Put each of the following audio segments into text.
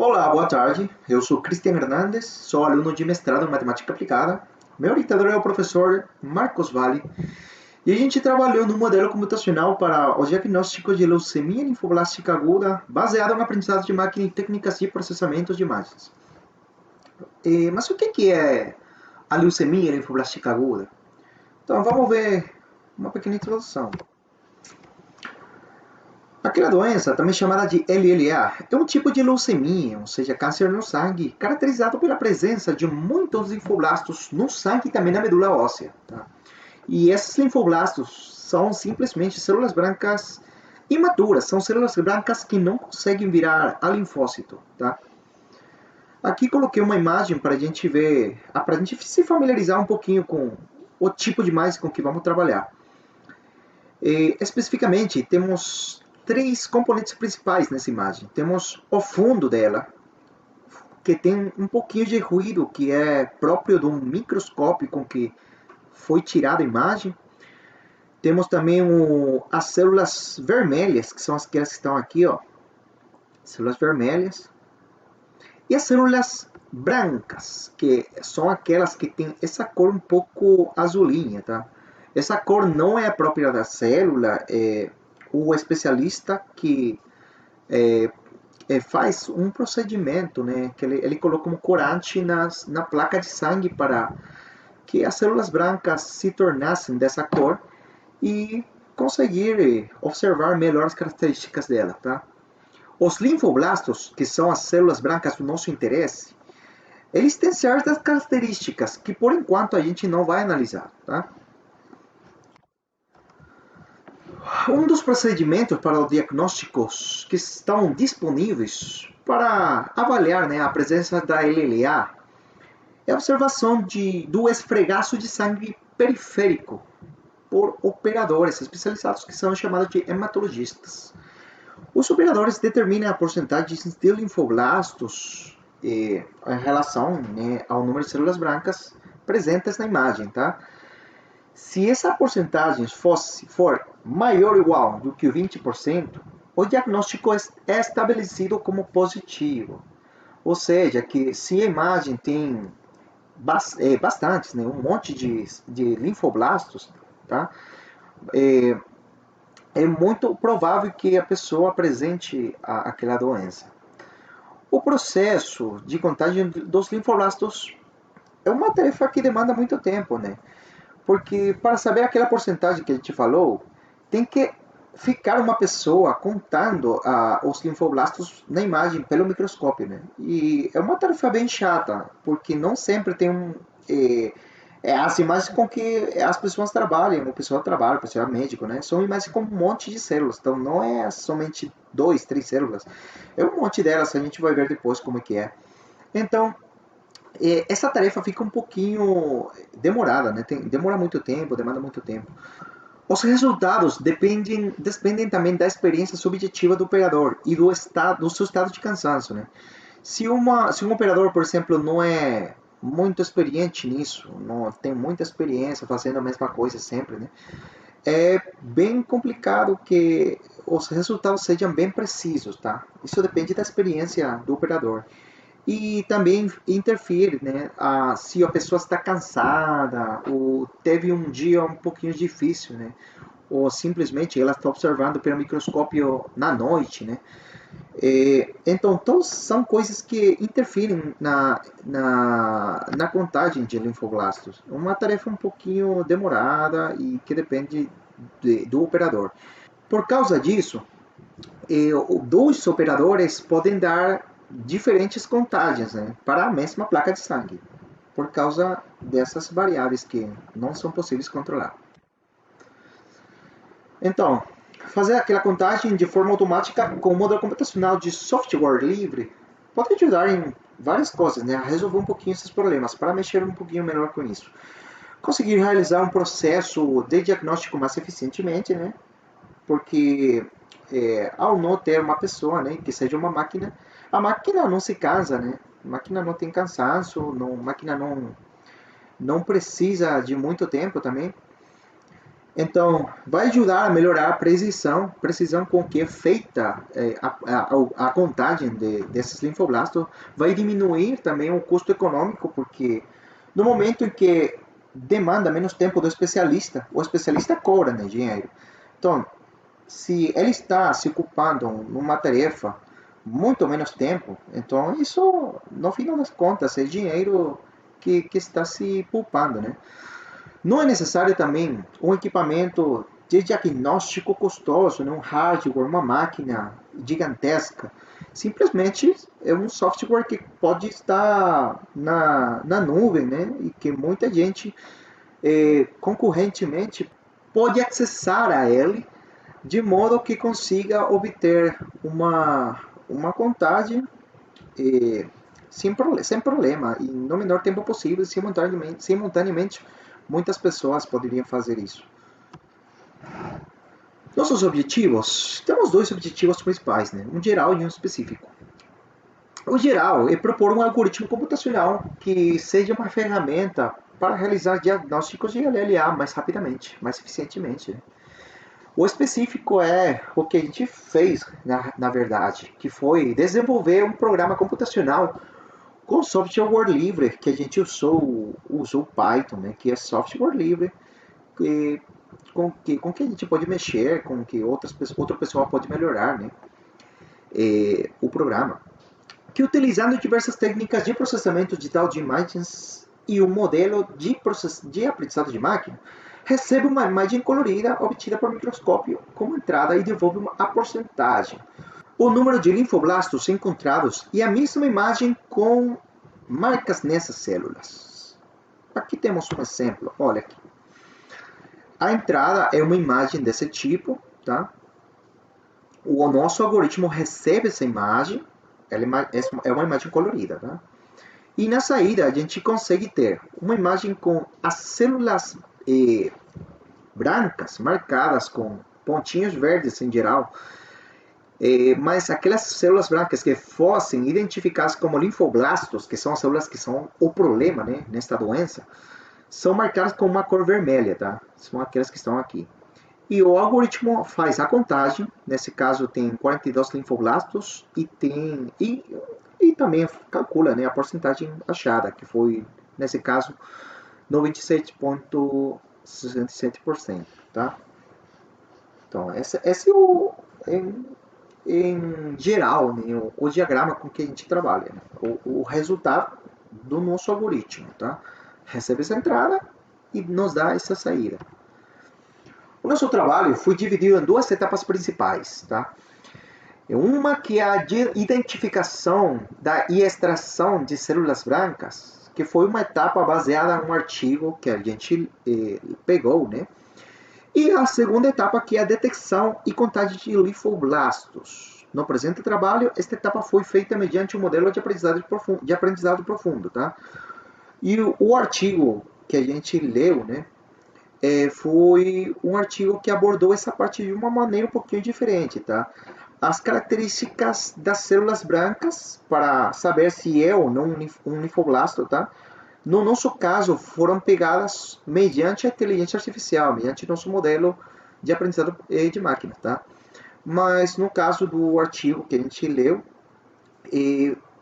Olá, boa tarde. Eu sou Cristian Hernandes, sou aluno de mestrado em Matemática Aplicada. Meu orientador é o professor Marcos Vale. E a gente trabalhou no modelo computacional para o diagnóstico de leucemia linfoblástica aguda, baseado na aprendizagem de máquina e técnicas de processamento de imagens. Mas o que é a leucemia linfoblástica aguda? Então, vamos ver uma pequena introdução. Aquela doença, também chamada de LLA, é um tipo de leucemia, ou seja, câncer no sangue, caracterizado pela presença de muitos linfoblastos no sangue e também na medula óssea. Tá? E esses linfoblastos são simplesmente células brancas imaturas, são células brancas que não conseguem virar a linfócito. Tá? Aqui coloquei uma imagem para a gente ver, para a gente se familiarizar um pouquinho com o tipo de imagem com que vamos trabalhar. Especificamente, temos três componentes principais nessa imagem. Temos o fundo dela, que tem um pouquinho de ruído, que é próprio de um microscópio com que foi tirada a imagem. Temos também as células vermelhas, que são aquelas que estão aqui, ó. Células vermelhas. E as células brancas, que são aquelas que têm essa cor um pouco azulinha, tá? Essa cor não é a própria da célula, o especialista que faz um procedimento, né, que ele coloca um corante na placa de sangue para que as células brancas se tornassem dessa cor e conseguir observar melhor as características dela, tá? Os linfoblastos, que são as células brancas do nosso interesse, eles têm certas características que por enquanto a gente não vai analisar, tá? Um dos procedimentos para os diagnósticos que estão disponíveis para avaliar, né, a presença da LLA é a observação do esfregaço de sangue periférico por operadores especializados que são chamados de hematologistas. Os operadores determinam a porcentagem de linfoblastos em relação, né, ao número de células brancas presentes na imagem, tá? Se essa porcentagem for maior ou igual do que 20%, o diagnóstico é estabelecido como positivo. Ou seja, que se a imagem tem bastantes, né, um monte de linfoblastos, tá? É muito provável que a pessoa apresente aquela doença. O processo de contagem dos linfoblastos é uma tarefa que demanda muito tempo, né? Porque para saber aquela porcentagem que a gente falou, tem que ficar uma pessoa contando os linfoblastos na imagem pelo microscópio, né? E é uma tarefa bem chata, porque não sempre tem as imagens com que as pessoas trabalham, o pessoal trabalha, o pessoal é médico, né? São imagens com um monte de células, então não é somente 2, 3 células, é um monte delas, a gente vai ver depois como é que é. Então, essa tarefa fica um pouquinho demorada, né? Demora muito tempo, demanda muito tempo. Os resultados dependem também da experiência subjetiva do operador e do seu estado de cansaço, né? Se um operador, por exemplo, não é muito experiente nisso, não tem muita experiência fazendo a mesma coisa sempre, né? É bem complicado que os resultados sejam bem precisos, tá? Isso depende da experiência do operador. E também interfere, né? Se a pessoa está cansada ou teve um dia um pouquinho difícil, né? Ou simplesmente ela está observando pelo microscópio na noite, né? Então, são coisas que interferem na contagem de linfoblastos. Uma tarefa um pouquinho demorada e que depende do operador. Por causa disso, dois operadores podem dar diferentes contagens, né, para a mesma placa de sangue, por causa dessas variáveis que não são possíveis controlar. Então, fazer aquela contagem de forma automática com o modelo computacional de software livre pode ajudar em várias coisas, né, a resolver um pouquinho esses problemas, para mexer um pouquinho melhor com isso. Conseguir realizar um processo de diagnóstico mais eficientemente, né, porque ao não ter uma pessoa, né, que seja uma máquina, a máquina não se cansa, né, a máquina não tem cansaço, a máquina não precisa de muito tempo também. Então, vai ajudar a melhorar a precisão com que é feita a contagem desses linfoblastos, vai diminuir também o custo econômico, porque no momento em que demanda menos tempo do especialista, o especialista cobra, né, dinheiro. Então, se ele está se ocupando numa tarefa muito menos tempo, então isso, no final das contas, é dinheiro que está se poupando, né? Não é necessário também um equipamento de diagnóstico custoso, né? Um hardware, uma máquina gigantesca. Simplesmente é um software que pode estar na nuvem, né? E que muita gente concorrentemente pode acessar a ele de modo que consiga obter uma contagem eh, sem problema e no menor tempo possível, simultaneamente muitas pessoas poderiam fazer isso. Nossos objetivos, temos dois objetivos principais, né? Um geral e um específico. O geral é propor um algoritmo computacional que seja uma ferramenta para realizar diagnósticos de LLA mais rapidamente, mais eficientemente, né? O específico é o que a gente fez, na verdade, que foi desenvolver um programa computacional com software livre, que a gente usou Python, né, que é software livre, que, com que a gente pode mexer, com que outra pessoa pode melhorar, né, o programa. Que utilizando diversas técnicas de processamento digital de imagens e um modelo de aprendizado de máquina, recebe uma imagem colorida obtida por microscópio como entrada e devolve a porcentagem, o número de linfoblastos encontrados e a mesma imagem com marcas nessas células. Aqui temos um exemplo, olha aqui. A entrada é uma imagem desse tipo, tá? O nosso algoritmo recebe essa imagem, ela é uma imagem colorida, tá? E na saída a gente consegue ter uma imagem com as células brancas marcadas com pontinhos verdes em geral, mas aquelas células brancas que fossem identificadas como linfoblastos, que são as células que são o problema, né, nesta doença, são marcadas com uma cor vermelha, tá? São aquelas que estão aqui. E o algoritmo faz a contagem, nesse caso tem 42 linfoblastos e também calcula, né, a porcentagem achada, que foi, nesse caso, 97,67%, tá? Então, esse é em geral, né, o diagrama com que a gente trabalha, né? O resultado do nosso algoritmo, tá? Recebe essa entrada e nos dá essa saída. O nosso trabalho foi dividido em duas etapas principais, tá? Uma que é a identificação e extração de células brancas, que foi uma etapa baseada em um artigo que a gente pegou, né? E a segunda etapa que é a detecção e contagem de linfoblastos. No presente trabalho, esta etapa foi feita mediante um modelo de aprendizado profundo, tá? E o artigo que a gente leu, né, foi um artigo que abordou essa parte de uma maneira um pouquinho diferente, tá? As características das células brancas para saber se é ou não um linfoblasto, tá? No nosso caso, foram pegadas mediante a inteligência artificial, mediante nosso modelo de aprendizado de máquina, tá? Mas no caso do artigo que a gente leu,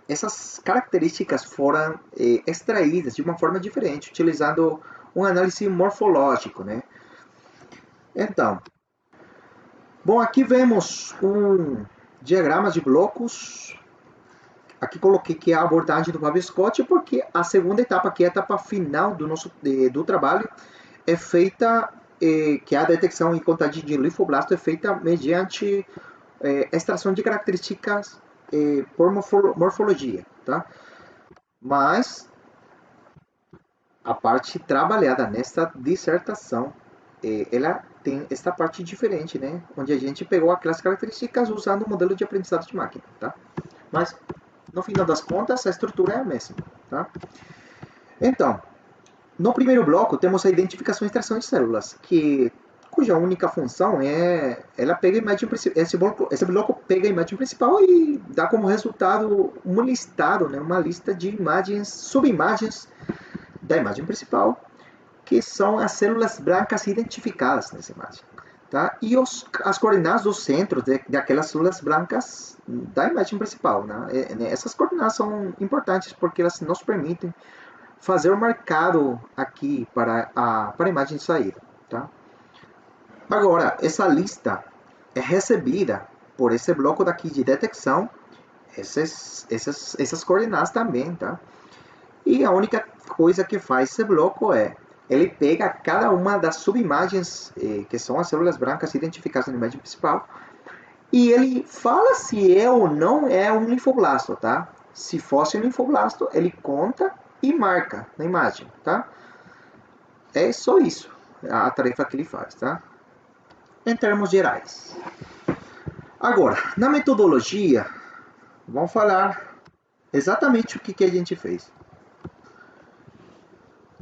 essas características foram extraídas de uma forma diferente, utilizando um análise morfológico, né? Então, bom, aqui vemos um diagrama de blocos. Aqui coloquei que é a abordagem do Bob Scott, porque a segunda etapa, que é a etapa final do trabalho, é feita, que é a detecção e contagem de linfoblasto, é feita mediante extração de características por morfologia, tá? Mas a parte trabalhada nesta dissertação, ela tem esta parte diferente, né? Onde a gente pegou aquelas características usando o modelo de aprendizado de máquina, tá? Mas, no final das contas, a estrutura é a mesma, tá? Então, no primeiro bloco temos a identificação e extração de células, cuja única função é, ela pega a imagem esse bloco pega a imagem principal e dá como resultado um listado, né? Uma lista de imagens, subimagens da imagem principal, que são as células brancas identificadas nessa imagem. Tá? E as coordenadas do centro daquelas células brancas da imagem principal. Né? Essas coordenadas são importantes porque elas nos permitem fazer o marcado aqui para a imagem de saída. Tá? Agora, essa lista é recebida por esse bloco daqui de detecção, essas coordenadas também. Tá? E a única coisa que faz esse bloco é ele pega cada uma das subimagens, que são as células brancas identificadas na imagem principal, e ele fala se é ou não é um linfoblasto, tá? Se fosse um linfoblasto, ele conta e marca na imagem, tá? É só isso, a tarefa que ele faz, tá? Em termos gerais. Agora, na metodologia, vamos falar exatamente o que a gente fez.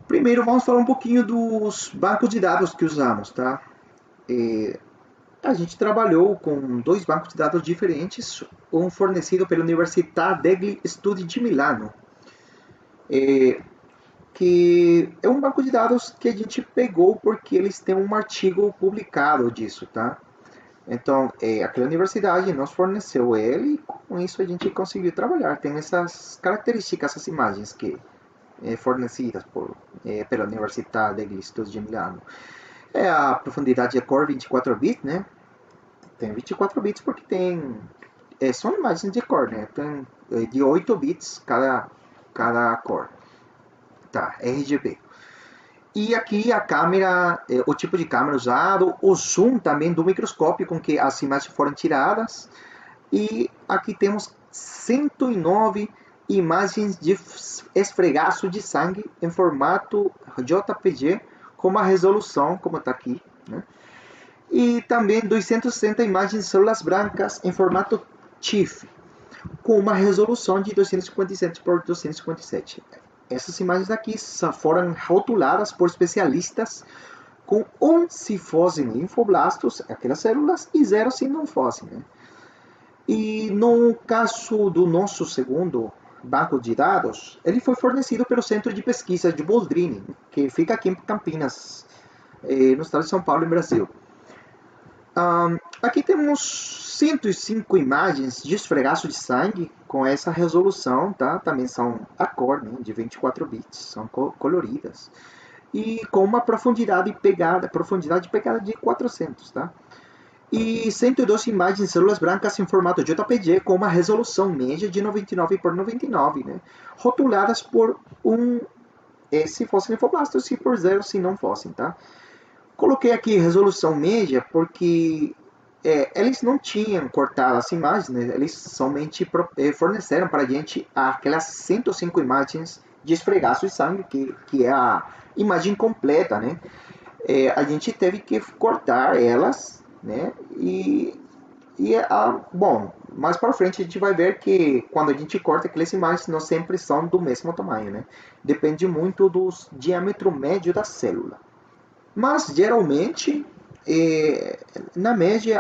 Primeiro, vamos falar um pouquinho dos bancos de dados que usamos, tá? A gente trabalhou com 2 bancos de dados diferentes, um fornecido pela Università degli Studi de Milano, que é um banco de dados que a gente pegou porque eles têm um artigo publicado disso, tá? Então, aquela universidade nos forneceu ele e com isso a gente conseguiu trabalhar. Tem essas características, essas imagens que fornecidas pela Università degli Studi de Milano. A profundidade de cor 24 bits, né? Tem 24 bits porque são imagens de cor, né? Tem de 8 bits cada cor. Tá, RGB. E aqui a câmera, o tipo de câmera usado, o zoom também do microscópio com que as imagens foram tiradas. E aqui temos 109 imagens de esfregaço de sangue em formato JPG com uma resolução, como está aqui, né? E também 260 imagens de células brancas em formato TIFF, com uma resolução de 257 por 257. Essas imagens aqui foram rotuladas por especialistas com 1 se fossem linfoblastos, aquelas células, e 0 se não fossem. Né? E no caso do nosso segundo banco de dados, ele foi fornecido pelo Centro de Pesquisa de Boldrini, que fica aqui em Campinas, no estado de São Paulo, no Brasil. Aqui temos 105 imagens de esfregaço de sangue com essa resolução, tá? Também são a cor, né, de 24 bits, são coloridas. E com uma profundidade pegada de 400, tá? E 112 imagens de células brancas em formato JPG com uma resolução média de 99 por 99, né? Rotuladas por se fossem linfoblastos e por 0 se não fossem, tá? Coloquei aqui resolução média porque eles não tinham cortado as imagens, né? Eles somente forneceram para a gente aquelas 105 imagens de esfregaço de sangue, que é a imagem completa, né? A gente teve que cortar elas, né? Bom, mais para frente a gente vai ver que quando a gente corta aquelas imagens não sempre são do mesmo tamanho, né? Depende muito do diâmetro médio da célula. Mas geralmente,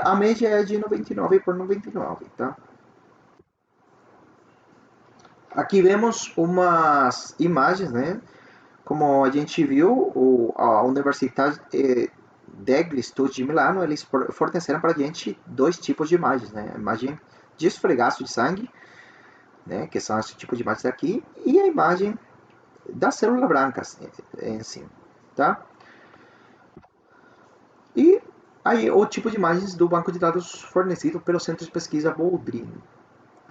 a média é de 99 por 99, tá? Aqui vemos umas imagens, né? Como a gente viu, a Universidade degli Studi de Milano, eles forneceram para a gente 2 tipos de imagens, né? A imagem de esfregaço de sangue, né? Que são esse tipo de imagens aqui, e a imagem das células brancas em si, tá? E aí o tipo de imagens do banco de dados fornecido pelo Centro de Pesquisa Boldrini,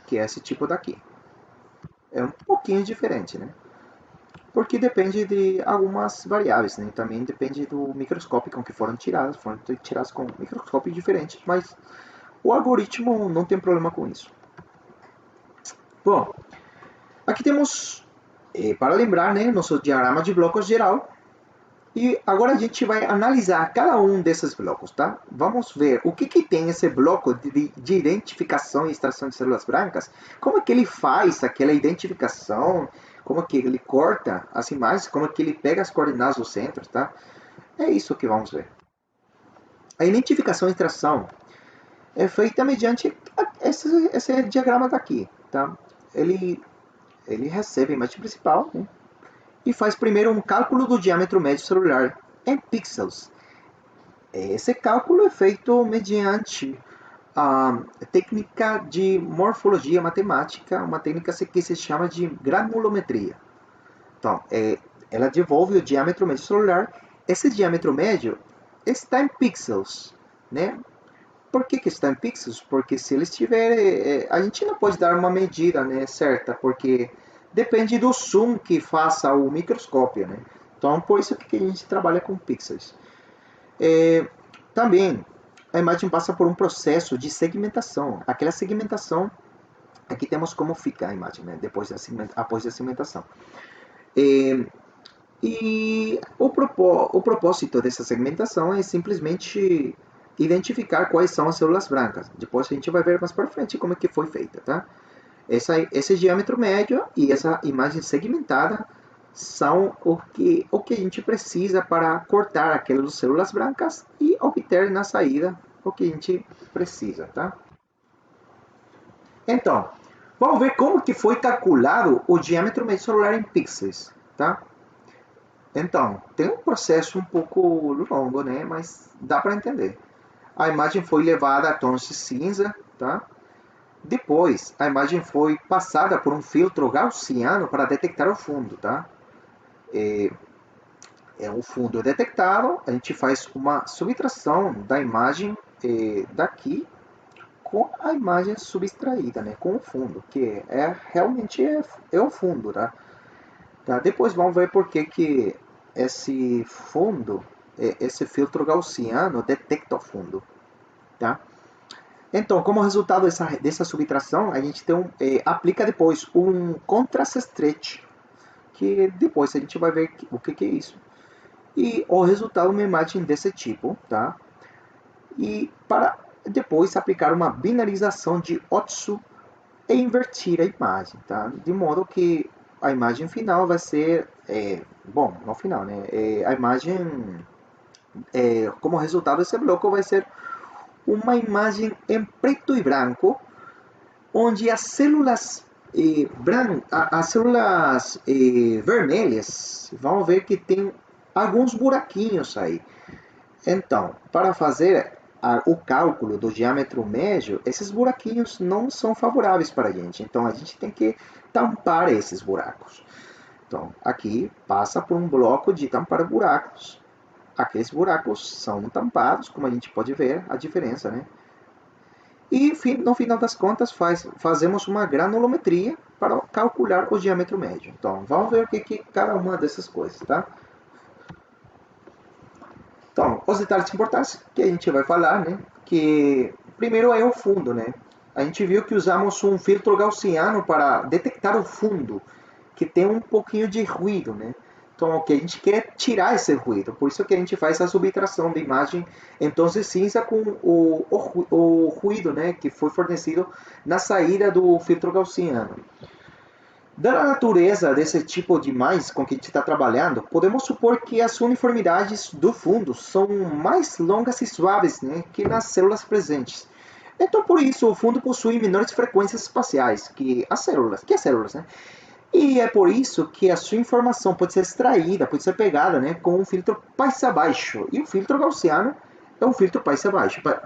que é esse tipo daqui. É um pouquinho diferente, né? Porque depende de algumas variáveis, né? Também depende do microscópio com que foram tiradas com um microscópio diferente, mas o algoritmo não tem problema com isso. Bom, aqui temos, para lembrar, né, nosso diagrama de blocos geral. E agora a gente vai analisar cada um desses blocos, tá? Vamos ver o que tem esse bloco de identificação e extração de células brancas, como é que ele faz aquela identificação, como é que ele corta as imagens, como é que ele pega as coordenadas dos centros, tá? É isso que vamos ver. A identificação e extração é feita mediante esse diagrama daqui, tá? Ele recebe a imagem principal, né? e faz primeiro um cálculo do diâmetro médio celular em pixels. Esse cálculo é feito mediante a técnica de morfologia matemática, uma técnica que se chama de granulometria. Então, ela devolve o diâmetro médio celular. Esse diâmetro médio está em pixels, né? Por que está em pixels? Porque se ele estiver... a gente não pode dar uma medida, né, certa, porque depende do zoom que faça o microscópio, né? Então, por isso que a gente trabalha com pixels. Também, a imagem passa por um processo de segmentação. Aquela segmentação, aqui temos como fica a imagem, né, após a segmentação. E o propósito dessa segmentação é simplesmente identificar quais são as células brancas. Depois a gente vai ver mais para frente como é que foi feita, tá? Esse diâmetro médio e essa imagem segmentada são o que a gente precisa para cortar aquelas células brancas e obter na saída o que a gente precisa, tá? Então, vamos ver como que foi calculado o diâmetro médio celular em pixels, tá? Então, tem um processo um pouco longo, né? Mas dá para entender. A imagem foi levada a tons de cinza, tá? Depois, a imagem foi passada por um filtro gaussiano para detectar o fundo, tá? O fundo é detectado, a gente faz uma subtração da imagem daqui com a imagem subtraída, né? Com o fundo, que realmente é o fundo, tá? Depois vamos ver por que esse fundo, esse filtro gaussiano detecta o fundo, tá? Então, como resultado dessa subtração, a gente aplica depois um contrast stretch, que depois a gente vai ver o que é isso. E o resultado é uma imagem desse tipo, tá? E para depois aplicar uma binarização de Otsu e invertir a imagem, tá? De modo que a imagem final vai ser, no final, né? A imagem, como resultado desse bloco, vai ser uma imagem em preto e branco, onde as células vermelhas, vamos ver que tem alguns buraquinhos aí. Então, para fazer o cálculo do diâmetro médio, esses buraquinhos não são favoráveis para a gente. Então, a gente tem que tampar esses buracos. Então, aqui passa por um bloco de tampar buracos. Aqueles buracos são tampados, como a gente pode ver a diferença, né? E, no final das contas, fazemos uma granulometria para calcular o diâmetro médio. Então, vamos ver o que cada uma dessas coisas, tá? Então, os detalhes importantes que a gente vai falar, né? Que primeiro é o fundo, né? A gente viu que usamos um filtro gaussiano para detectar o fundo, que tem um pouquinho de ruído, né? Então, a gente quer tirar esse ruído. Por isso que a gente faz a subtração da imagem em tons de cinza com o ruído, né? Que foi fornecido na saída do filtro gaussiano. Dada a natureza desse tipo de imagem com que a gente está trabalhando, podemos supor que as uniformidades do fundo são mais longas e suaves, né, que nas células presentes. Então, por isso, o fundo possui menores frequências espaciais que as células, né? E é por isso que a sua informação pode ser extraída, pode ser pegada, né, com um filtro passa-baixo. E o filtro gaussiano é um filtro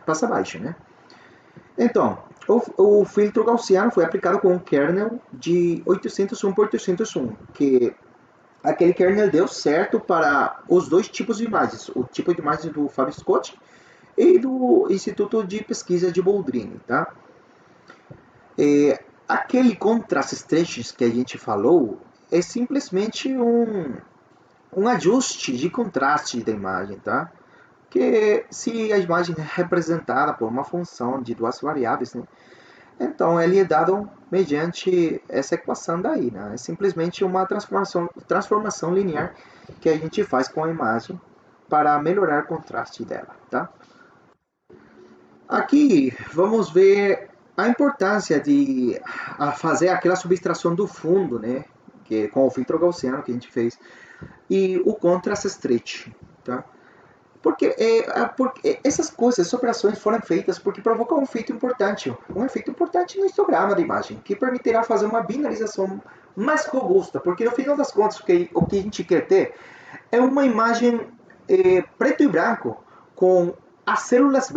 passa-baixo, né? Então, o filtro gaussiano foi aplicado com um kernel de 801 por 801, que aquele kernel deu certo para os dois tipos de imagens, o tipo de imagem do Fábio Scott e do Instituto de Pesquisa de Boldrini, tá? Aquele contrast stretch que a gente falou é simplesmente um ajuste de contraste da imagem, tá? Que se a imagem é representada por uma função de duas variáveis, né? Então ele é dado mediante essa equação daí, né? É simplesmente uma transformação linear que a gente faz com a imagem para melhorar o contraste dela, tá? Aqui vamos ver a importância de fazer aquela subtração do fundo, né? Que com o filtro gaussiano que a gente fez e o contrast stretch, tá? Porque essas coisas, essas operações foram feitas porque provocam um efeito importante no histograma da imagem, que permitirá fazer uma binarização mais robusta, porque no final das contas o que a gente quer ter é uma imagem preto e branco, com as células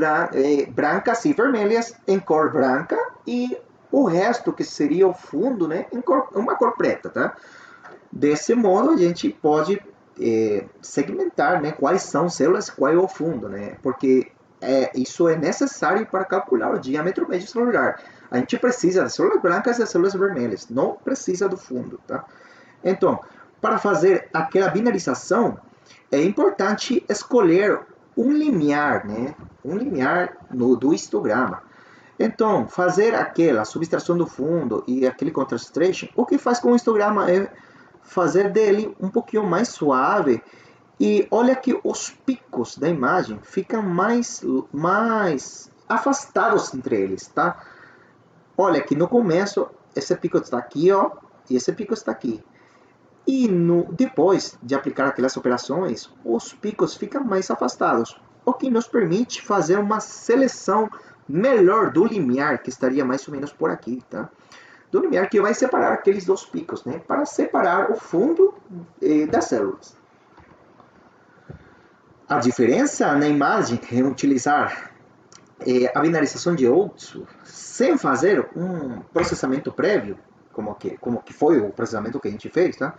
brancas e vermelhas em cor branca e o resto, que seria o fundo, né, em uma cor preta, tá? Desse modo, a gente pode segmentar, né, quais são células, qual é o fundo, né? Porque isso é necessário para calcular o diâmetro médio celular. A gente precisa das células brancas e das células vermelhas, não precisa do fundo, tá? Então, para fazer aquela binarização, é importante escolher um limiar, né? Um limiar do histograma. Então, fazer aquela subtração do fundo e aquele contrastation, o que faz com o histograma é fazer dele um pouquinho mais suave. E olha que os picos da imagem ficam mais afastados entre eles, tá? Olha que no começo esse pico está aqui, ó, e esse pico está aqui. E depois de aplicar aquelas operações, os picos ficam mais afastados, o que nos permite fazer uma seleção melhor do limiar, que estaria mais ou menos por aqui, tá? Do limiar que vai separar aqueles dois picos, né? Para separar o fundo das células. A diferença na imagem é utilizar a binarização de Oates sem fazer um processamento prévio, como que foi o processamento que a gente fez, tá?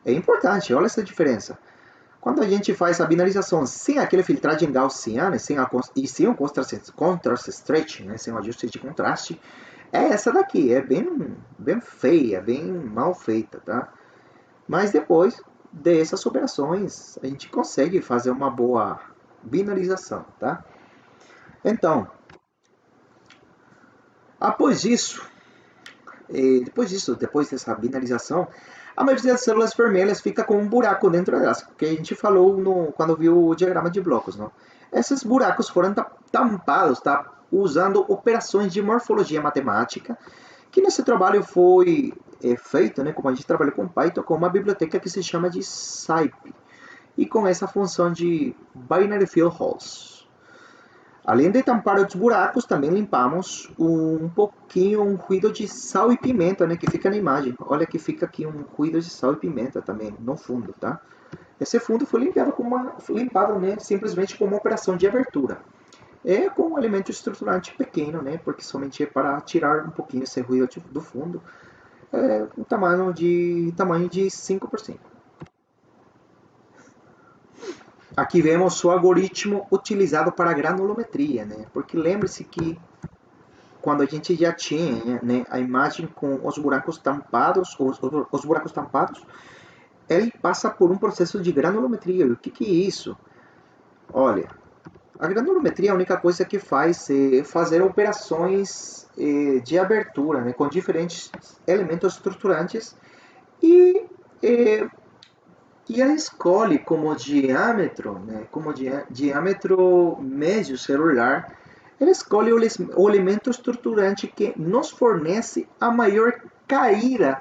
É importante, olha essa diferença. Quando a gente faz a binarização sem aquele filtragem gaussiana e sem o contrast stretching, né, sem o ajuste de contraste, é essa daqui, é bem feia, bem mal feita, tá? Mas depois dessas operações, a gente consegue fazer uma boa binarização, tá? Então, depois dessa binarização, a maioria das células vermelhas fica com um buraco dentro delas, que a gente falou quando viu o diagrama de blocos, não? Esses buracos foram tampados, tá? Usando operações de morfologia matemática, que nesse trabalho foi feito, né, como a gente trabalha com Python, com uma biblioteca que se chama de SciPy, e com essa função de Binary Fill Holes. Além de tampar os buracos, também limpamos um pouquinho um ruído de sal e pimenta, né, que fica na imagem. Olha que fica aqui um ruído de sal e pimenta também no fundo, tá? Esse fundo foi limpado, né, simplesmente com uma operação de abertura. É com um elemento estruturante pequeno, né, porque somente é para tirar um pouquinho esse ruído do fundo. É um tamanho de 5%. Aqui vemos o algoritmo utilizado para granulometria, né? Porque lembre-se que quando a gente já tinha, né, a imagem com os buracos tampados, ele passa por um processo de granulometria. E o que é isso? Olha, a granulometria, a única coisa que faz é fazer operações de abertura, né, com diferentes elementos estruturantes e ela escolhe como diâmetro, né, diâmetro médio celular, ela escolhe o elemento estruturante que nos fornece a maior caída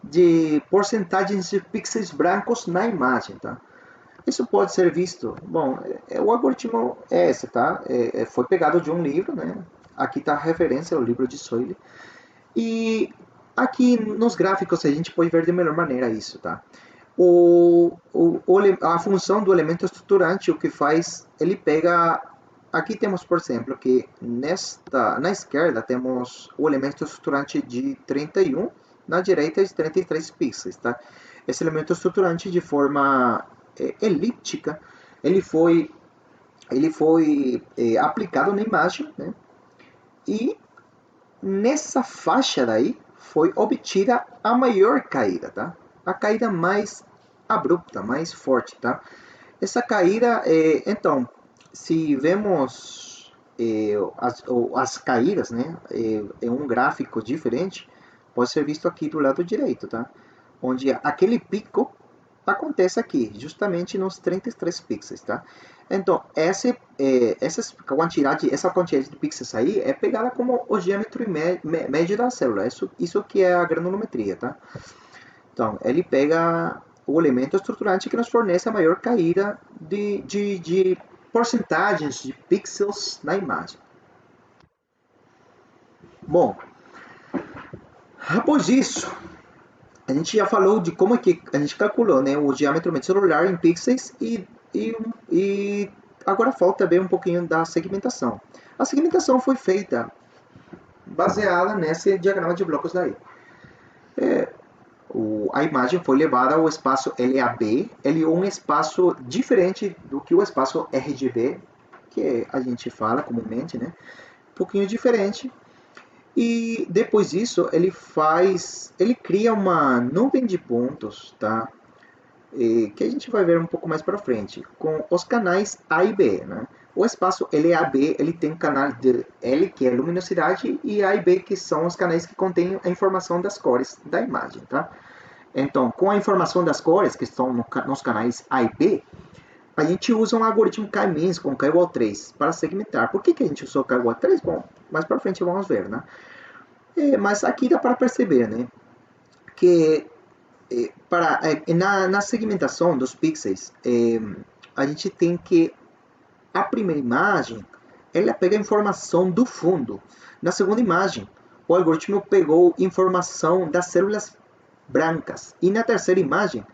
de porcentagens de pixels brancos na imagem, tá? Isso pode ser visto, bom, o algoritmo é esse, tá? Foi pegado de um livro, né? Aqui está a referência ao livro de Soile. E aqui nos gráficos a gente pode ver de melhor maneira isso, tá? A função do elemento estruturante, o que faz, ele pega... Aqui temos, por exemplo, que na esquerda temos o elemento estruturante de 31, na direita de 33 pixels, tá? Esse elemento estruturante de forma elíptica, ele foi aplicado na imagem, né? E nessa faixa daí foi obtida a maior caída, tá? A caída mais abrupta, mais forte, tá? Essa caída, então, se vemos as caídas, né, em um gráfico diferente, pode ser visto aqui do lado direito, tá? Onde aquele pico acontece aqui, justamente nos 33 pixels, tá? Então, essa quantidade de pixels aí é pegada como o diâmetro médio da célula. Isso que é a granulometria, tá? Então, ele pega o elemento estruturante que nos fornece a maior caída porcentagens de pixels na imagem. Bom, após isso, a gente já falou de como é que a gente calculou, né, o diâmetro médio celular em pixels e agora falta ver um pouquinho da segmentação. A segmentação foi feita baseada nesse diagrama de blocos daí. A imagem foi levada ao espaço LAB, ele é um espaço diferente do que o espaço RGB, que a gente fala comumente, né? Um pouquinho diferente. E depois disso, ele cria uma nuvem de pontos, tá? Que a gente vai ver um pouco mais para frente, com os canais A e B, né? O espaço LAB, ele tem canal de L, que é luminosidade, e A e B, que são os canais que contêm a informação das cores da imagem, tá? Então, com a informação das cores, que estão nos canais A e B, a gente usa um algoritmo K-means com K igual 3 para segmentar. Por que a gente usou K igual 3? Bom, mais para frente vamos ver, né? Mas aqui dá para perceber, né? Que na segmentação dos pixels, a gente tem que a primeira imagem, ela pega a informação do fundo. Na segunda imagem, o algoritmo pegou informação das células brancas. E na terceira imagem,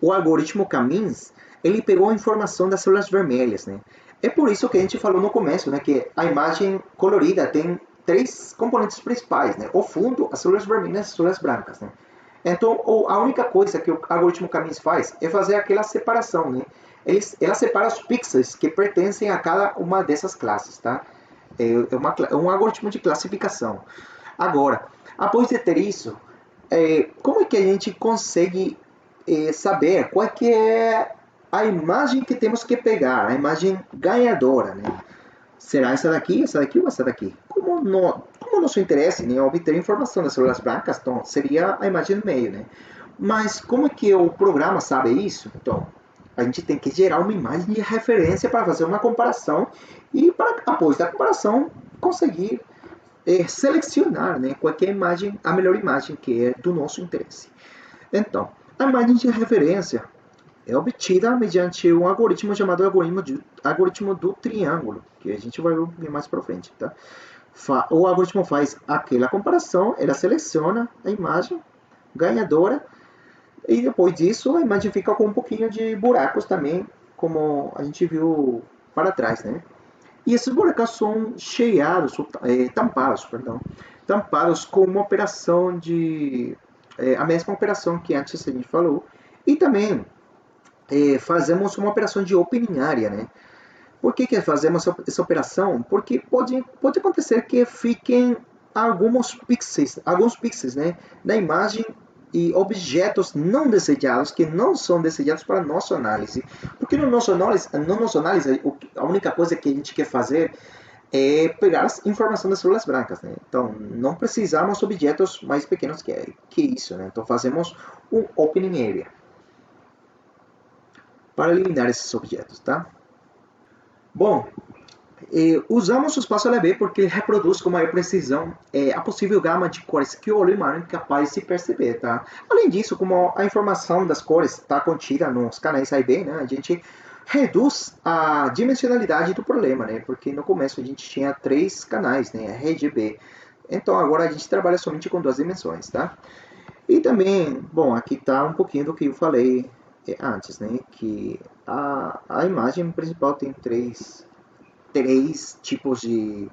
o algoritmo K-means, ele pegou a informação das células vermelhas, né? É por isso que a gente falou no começo, né, que a imagem colorida tem 3 componentes principais, né? O fundo, as células vermelhas e as células brancas, né? Então, a única coisa que o algoritmo K-means faz é fazer aquela separação, né? Ela separa os pixels que pertencem a cada uma dessas classes, tá? É um algoritmo de classificação. Agora, após de ter isso, como é que a gente consegue saber qual é que é a imagem que temos que pegar, a imagem ganhadora, né? Será essa daqui ou essa daqui? Como o nosso interesse, né, é obter informação das células brancas, então seria a imagem no meio, né? Mas como é que o programa sabe isso? Então, a gente tem que gerar uma imagem de referência para fazer uma comparação e, após da comparação, conseguir selecionar, né, qualquer imagem, a melhor imagem que é do nosso interesse. Então, a imagem de referência é obtida mediante um algoritmo chamado algoritmo do triângulo, que a gente vai ver mais para frente, tá? O algoritmo faz aquela comparação, ela seleciona a imagem ganhadora e depois disso a imagem fica com um pouquinho de buracos também, como a gente viu para trás, né? E esses buracos são tampados com uma operação a mesma operação que antes a gente falou, e também fazemos uma operação de opening area, né? Por que fazemos essa operação? Porque pode acontecer que fiquem alguns pixels, né, na imagem e objetos não desejados, que não são desejados para a nossa análise. Porque no nosso análise, a única coisa que a gente quer fazer é pegar a informação das células brancas, né? Então, não precisamos de objetos mais pequenos que isso, né? Então, fazemos um opening area para eliminar esses objetos, tá? Bom, usamos o espaço LB porque ele reproduz com maior precisão a possível gama de cores que o olho humano é capaz de perceber, tá? Além disso, como a informação das cores está contida nos canais A e B, né, a gente reduz a dimensionalidade do problema, né? Porque no começo a gente tinha 3 canais, né, RGB. Então agora a gente trabalha somente com 2 dimensões, tá? E também, bom, aqui está um pouquinho do que eu falei antes, né? Que a imagem principal tem três tipos de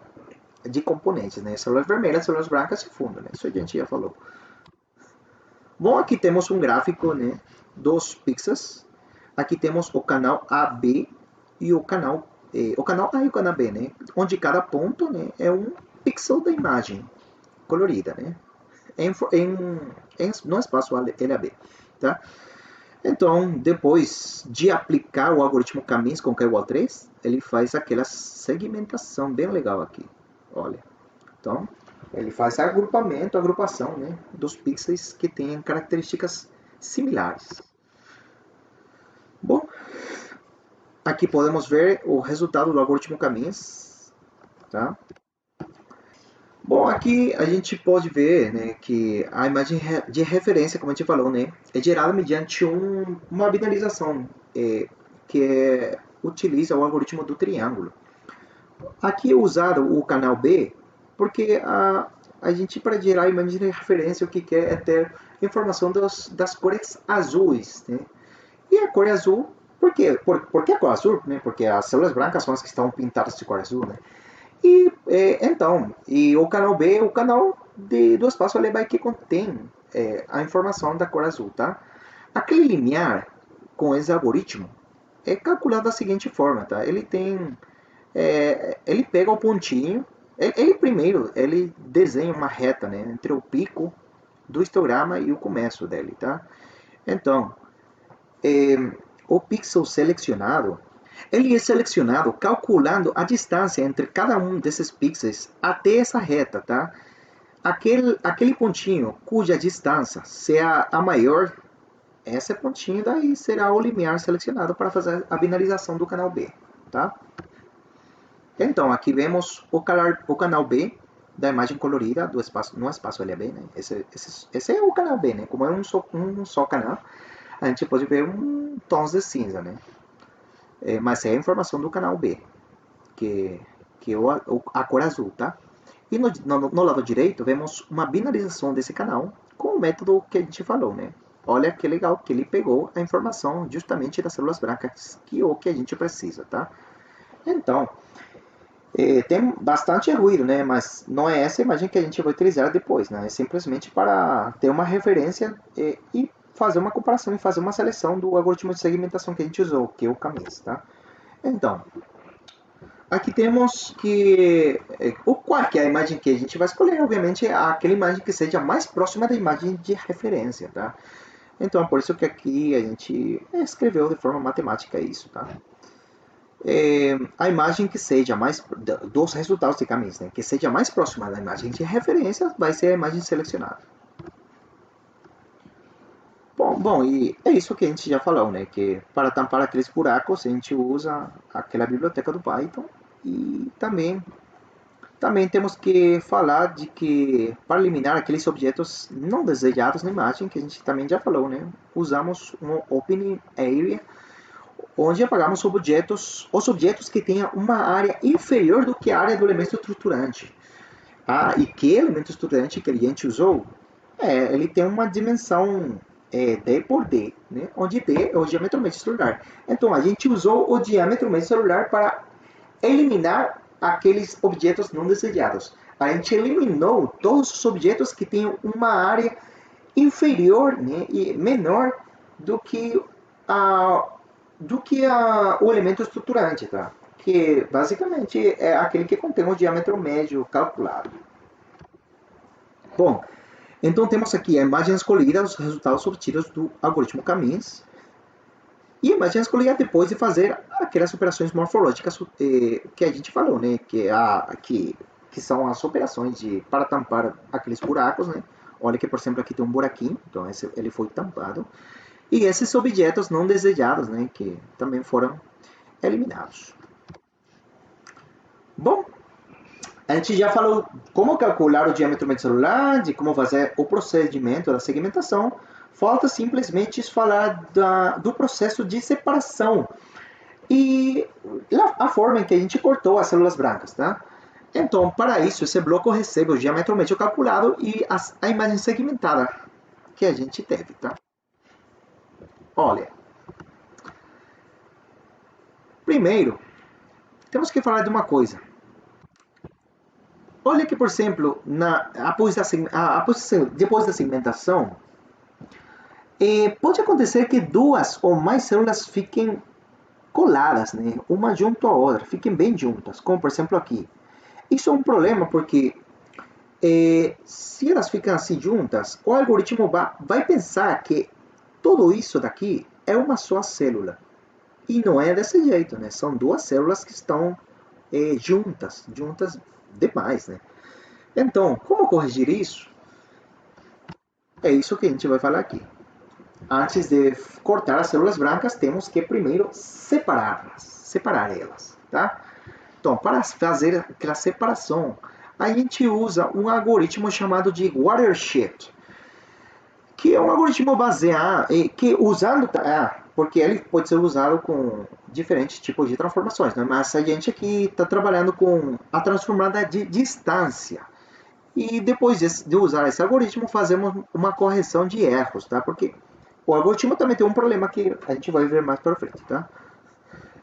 componentes, né? Células vermelhas, células brancas e fundo, né? Isso a gente já falou. Bom, aqui temos um gráfico, né, dos pixels. Aqui temos o canal AB e o canal A e o canal B, né? Onde cada ponto, né, é um pixel da imagem colorida, né? No espaço LAB, tá? Então, depois de aplicar o algoritmo K-means com K igual 3, ele faz aquela segmentação bem legal aqui. Olha. Então, ele faz agrupação, né, dos pixels que têm características similares. Bom, aqui podemos ver o resultado do algoritmo K-means, tá? Bom, aqui a gente pode ver, né, que a imagem de referência, como a gente falou, né, é gerada mediante uma binarização, que é utiliza o algoritmo do triângulo. Aqui é usado o canal B, porque a gente, para gerar imagens de referência, o que quer é ter informação das cores azuis, né? E a cor azul, por quê? Por que a cor azul? Né? Porque as células brancas são as que estão pintadas de cor azul, né? E então, e o canal B é o canal do espaço Lebesgue que contém a informação da cor azul, tá? Aquele limiar com esse algoritmo é calculado da seguinte forma, tá? Ele tem, ele pega o pontinho, primeiro ele desenha uma reta, né, entre o pico do histograma e o começo dele, tá? Então, o pixel selecionado, ele é selecionado calculando a distância entre cada um desses pixels até essa reta, tá? Aquele pontinho cuja distância seja a maior, esse pontinho daí será o limiar selecionado para fazer a binarização do canal B, tá? Então, aqui vemos o canal B da imagem colorida do espaço, no espaço LAB, né? Esse é o canal B, né? Como é um só canal, a gente pode ver tons de cinza, né? Mas é a informação do canal B, que é a cor azul, tá? E no lado direito, vemos uma binarização desse canal com o método que a gente falou, né? Olha que legal que ele pegou a informação justamente das células brancas, que é o que a gente precisa, tá? Então, tem bastante ruído, né? Mas não é essa imagem que a gente vai utilizar depois, né? É simplesmente para ter uma referência e fazer uma comparação e fazer uma seleção do algoritmo de segmentação que a gente usou, que é o CAMIS, tá? Então, aqui temos que qual que é a imagem que a gente vai escolher, obviamente, é aquela imagem que seja mais próxima da imagem de referência, tá? Então, por isso que aqui a gente escreveu de forma matemática isso, tá? A imagem que seja mais dos resultados de caminhos, né, que seja mais próxima da imagem de referência, vai ser a imagem selecionada. Bom, e é isso que a gente já falou, né, que para tampar aqueles buracos a gente usa aquela biblioteca do Python, e também temos que falar de que para eliminar aqueles objetos não desejados na imagem, que a gente também já falou, né, usamos um Open Area, onde apagamos os objetos que tenham uma área inferior do que a área do elemento estruturante. E que elemento estruturante que a gente usou? Ele tem uma dimensão D por D, né? Onde D é o diâmetro médio celular. Então, a gente usou o diâmetro médio celular para eliminar aqueles objetos não desejados. A gente eliminou todos os objetos que tenham uma área inferior, né, e menor do que o elemento estruturante, tá? Que basicamente é aquele que contém o diâmetro médio calculado. Bom, então temos aqui a imagem escolhida, os resultados obtidos do algoritmo CAMIS, e a imagem escolhida depois de fazer aquelas operações morfológicas que a gente falou, né? Que são as operações para tampar aqueles buracos, né? Olha que, por exemplo, aqui tem um buraquinho, então ele foi tampado. E esses objetos não desejados, né, que também foram eliminados. Bom, a gente já falou como calcular o diâmetro médio celular, de como fazer o procedimento da segmentação. Falta simplesmente falar do processo de separação e a forma em que a gente cortou as células brancas, tá? Então, para isso, esse bloco recebe o diâmetro médio calculado e a imagem segmentada que a gente teve, tá? Olha, primeiro, temos que falar de uma coisa. Olha que, por exemplo, depois da segmentação, pode acontecer que duas ou mais células fiquem coladas, né? Uma junto à outra, fiquem bem juntas, como por exemplo aqui. Isso é um problema porque se elas ficam assim juntas, o algoritmo vai pensar que tudo isso daqui é uma só célula. E não é desse jeito, né? São duas células que estão juntas demais, né? Então, como corrigir isso? É isso que a gente vai falar aqui. Antes de cortar as células brancas, temos que primeiro separar elas, tá? Então, para fazer aquela separação, a gente usa um algoritmo chamado de watershed, que é um algoritmo baseado, que usando porque ele pode ser usado com diferentes tipos de transformações, né? Mas a gente aqui está trabalhando com a transformada de distância. E depois de usar esse algoritmo, fazemos uma correção de erros, tá? Porque o algoritmo também tem um problema que a gente vai ver mais para frente, tá?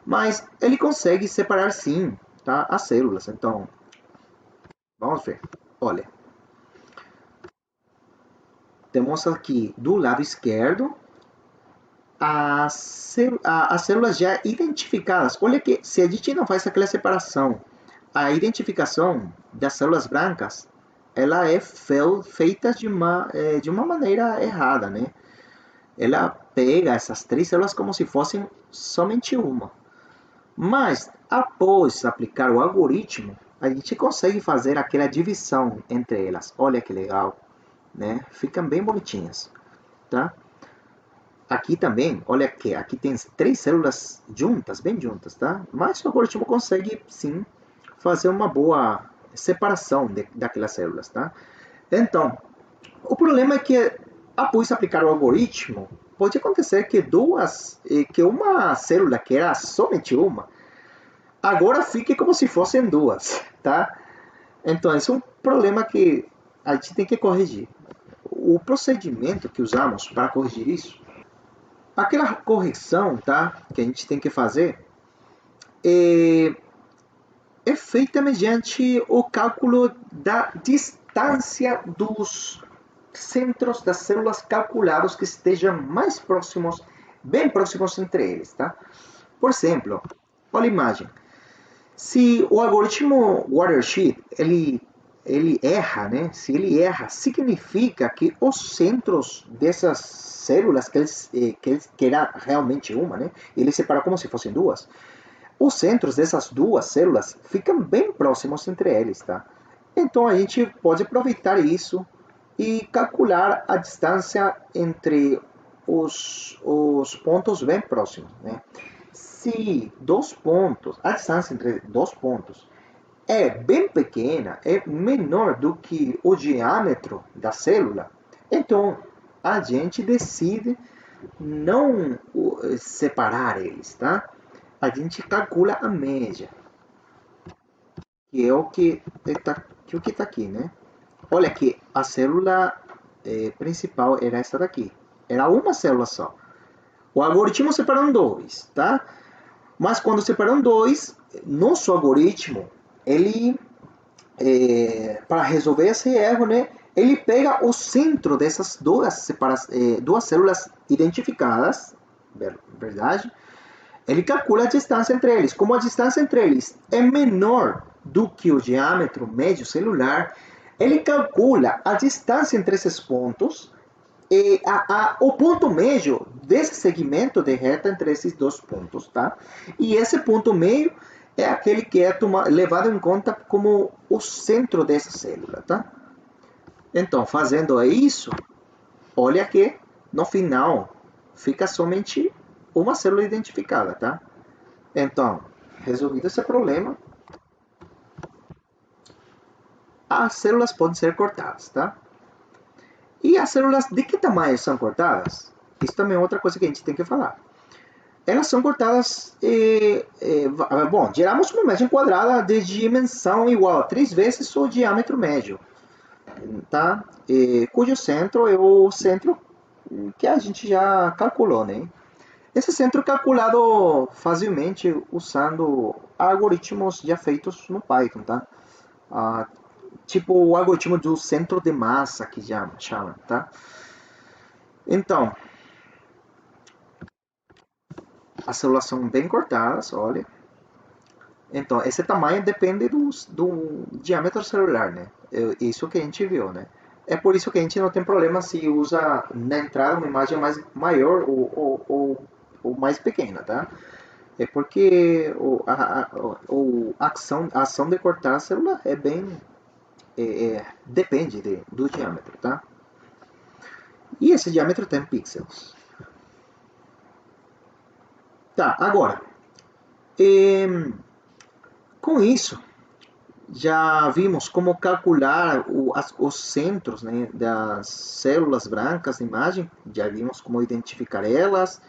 Mas ele consegue separar sim, tá? As células. Então, vamos ver. Olha, temos aqui do lado esquerdo as células já identificadas. Olha que se a gente não faz aquela separação, a identificação das células brancas, ela é feita de uma maneira errada, né? Ela pega essas três células como se fossem somente uma. Mas, após aplicar o algoritmo, a gente consegue fazer aquela divisão entre elas. Olha que legal, né? Ficam bem bonitinhas, tá? Aqui também, olha que aqui tem três células juntas, bem juntas, tá? Mas o algoritmo consegue, sim, fazer uma boa separação daquelas células, tá? Então, o problema é que após aplicar o algoritmo, pode acontecer que uma célula que era somente uma, agora fique como se fossem duas, tá? Então, esse é um problema que a gente tem que corrigir. O procedimento que usamos para corrigir isso, aquela correção, tá, que a gente tem que fazer, é feita mediante o cálculo da distância dos centros das células calculados que estejam mais próximos, bem próximos entre eles, tá? Por exemplo, olha a imagem. Se o algoritmo Watershed ele erra, né? Se ele erra, significa que os centros dessas células que era realmente uma, né? Ele separa como se fossem duas. Os centros dessas duas células ficam bem próximos entre eles, tá? Então a gente pode aproveitar isso e calcular a distância entre os pontos bem próximos, né? Se dois pontos, a distância entre dois pontos é bem pequena, é menor do que o diâmetro da célula, então a gente decide não separar eles, tá? A gente calcula a média, que é o que está aqui, né? Olha aqui, a célula principal era essa daqui. Era uma célula só. O algoritmo separou em dois, tá? Mas quando separou em dois, nosso algoritmo, ele, para resolver esse erro, né? Ele pega o centro dessas duas células identificadas, verdade? Ele calcula a distância entre eles. Como a distância entre eles é menor do que o diâmetro médio celular, ele calcula a distância entre esses pontos e o ponto médio desse segmento de reta entre esses dois pontos, tá? E esse ponto meio é aquele que é levado em conta como o centro dessa célula, tá? Então, fazendo isso, olha que no final fica somente uma célula identificada, tá? Então, resolvido esse problema, as células podem ser cortadas, tá? E as células de que tamanho são cortadas? Isso também é outra coisa que a gente tem que falar. Elas são cortadas, bom, geramos uma imagem quadrada de dimensão igual a 3 vezes o diâmetro médio, tá? Cujo centro é o centro que a gente já calculou, né? Esse centro é calculado facilmente usando algoritmos já feitos no Python, tá? Tipo o algoritmo do centro de massa que já chama, tá? Então, as células são bem cortadas, olha. Então, esse tamanho depende do diâmetro celular, né? Isso que a gente viu, né? É por isso que a gente não tem problema se usa na entrada uma imagem mais maior ou mais pequena, tá? É porque a ação de cortar a célula é bem... depende do diâmetro, tá? E esse diâmetro tem pixels. Tá, agora... com isso, já vimos como calcular os centros, né, das células brancas da imagem, já vimos como identificar elas,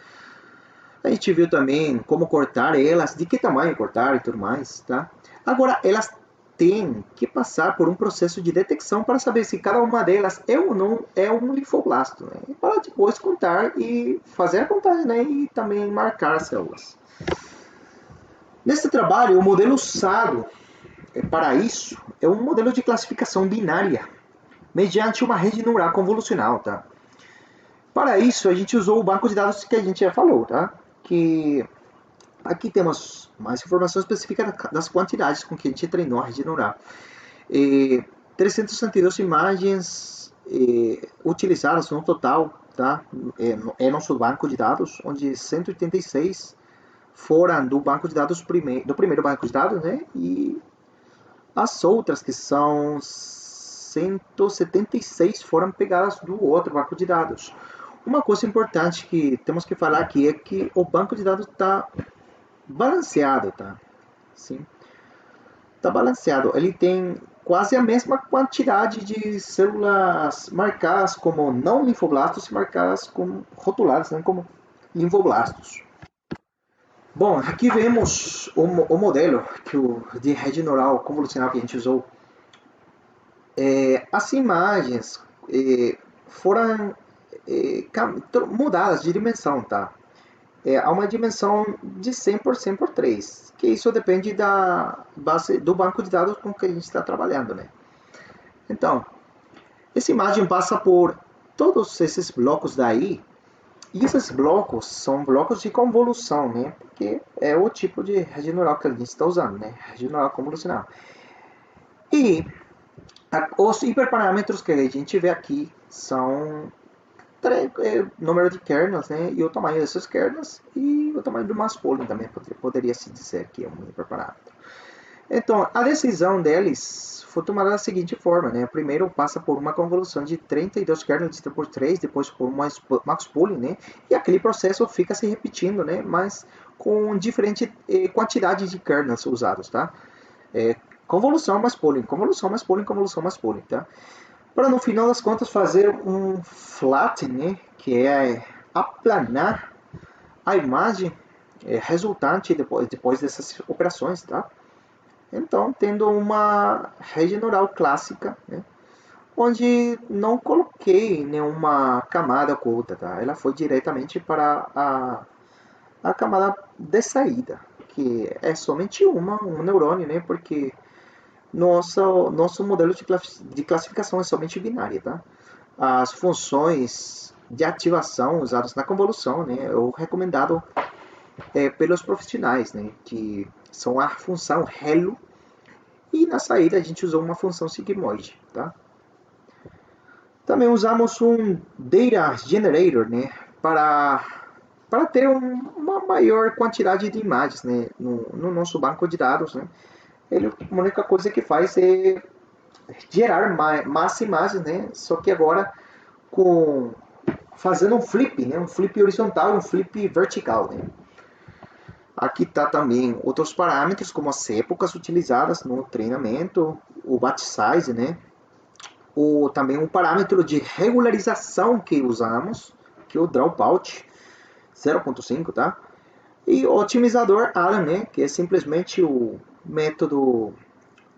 A gente viu também como cortar elas, de que tamanho cortar e tudo mais, tá? Agora, elas têm que passar por um processo de detecção para saber se cada uma delas é ou não é um linfoblasto, né? Para depois contar e fazer a contagem, né? E também marcar as células. Neste trabalho, o modelo usado para isso é um modelo de classificação binária, mediante uma rede neural convolucional, tá? Para isso, a gente usou o banco de dados que a gente já falou, tá? Que aqui temos mais informação específica das quantidades com que a gente treinou a rede neural. 362 imagens utilizadas no total, tá? É nosso banco de dados, onde 186 foram do banco de dados do primeiro banco de dados, né? E as outras, que são 176, foram pegadas do outro banco de dados. Uma coisa importante que temos que falar aqui é que o banco de dados está balanceado, tá? Sim. Está balanceado. Ele tem quase a mesma quantidade de células marcadas como não linfoblastos e marcadas como rotuladas, né, como linfoblastos. Bom, aqui vemos o modelo de rede neural convolucional que a gente usou. As imagens foram mudadas de dimensão, tá? Há uma dimensão de 100 por 100 por 3, que isso depende da base do banco de dados com que a gente está trabalhando, né? Então, essa imagem passa por todos esses blocos daí, e esses blocos são blocos de convolução, né? Porque é o tipo de rede neural que a gente está usando, né? Rede neural convolucional. E os hiperparâmetros que a gente vê aqui são número de kernels, né, e o tamanho desses kernels e o tamanho do mass pooling também poderia se dizer que é um hiperparâmetro. Então, a decisão deles foi tomada da seguinte forma, né? Primeiro passa por uma convolução de 32 kernels de 3x3, depois por um max pooling, né? E aquele processo fica se repetindo, né? Mas com diferente quantidade de kernels usados, tá? Convolução mais pooling, convolução mais pooling, convolução mais pooling, tá? Para no final das contas fazer um flat, né, que é aplanar a imagem resultante depois dessas operações, tá? Então, tendo uma rede neural clássica, né, onde não coloquei nenhuma camada oculta, tá? Ela foi diretamente para a camada de saída, que é somente um neurônio, né, porque nosso modelo de classificação é somente binária, tá? As funções de ativação usadas na convolução, né, é o recomendado pelos profissionais, né, que são a função HELO, e na saída a gente usou uma função sigmoide, tá? Também usamos um Data Generator, né, para ter uma maior quantidade de imagens, né, no nosso banco de dados, né. Ele, a única coisa que faz é gerar mais imagens, né? Só que agora fazendo um flip, né? Um flip horizontal e um flip vertical, né? Aqui está também outros parâmetros, como as épocas utilizadas no treinamento, o batch size, né? Também um parâmetro de regularização que usamos, que é o dropout 0.5, tá? E o otimizador ALAN, né? Que é simplesmente o método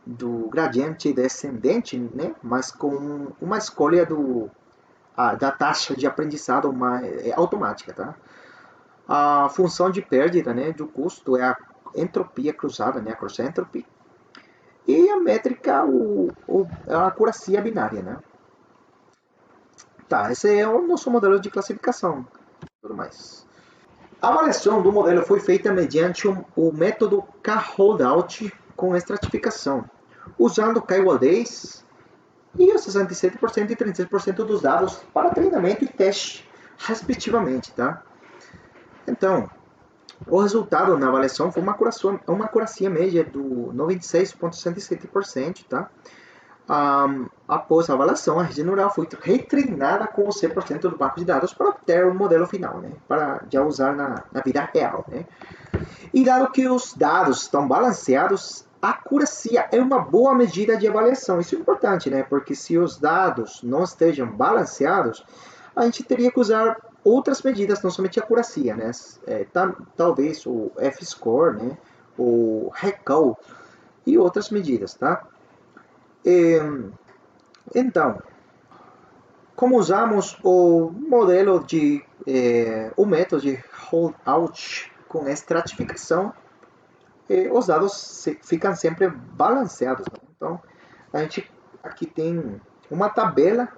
do gradiente descendente, né? Mas com uma escolha da taxa de aprendizado automática, tá? A função de perda, né, do custo é a entropia cruzada, né, a cross entropy, e a métrica, a acuracia binária, né? Tá, esse é o nosso modelo de classificação. Tudo mais. A avaliação do modelo foi feita mediante o método K-holdout com estratificação, usando K-Waldez e os 67% e 36% dos dados para treinamento e teste, respectivamente, tá? Então, o resultado na avaliação foi uma acuracia média do 96,67%, tá? Após a avaliação, a rede neural foi retreinada com o 100% do banco de dados para obter o modelo final, né? Para já usar na vida real, né? E dado que os dados estão balanceados, a acuracia é uma boa medida de avaliação. Isso é importante, né? Porque se os dados não estejam balanceados, a gente teria que usar outras medidas, não somente a curacia, né? Talvez o F-score, né? O recall e outras medidas, tá? Então, como usamos o método de holdout com estratificação, os dados ficam sempre balanceados, né? Então, a gente aqui tem uma tabela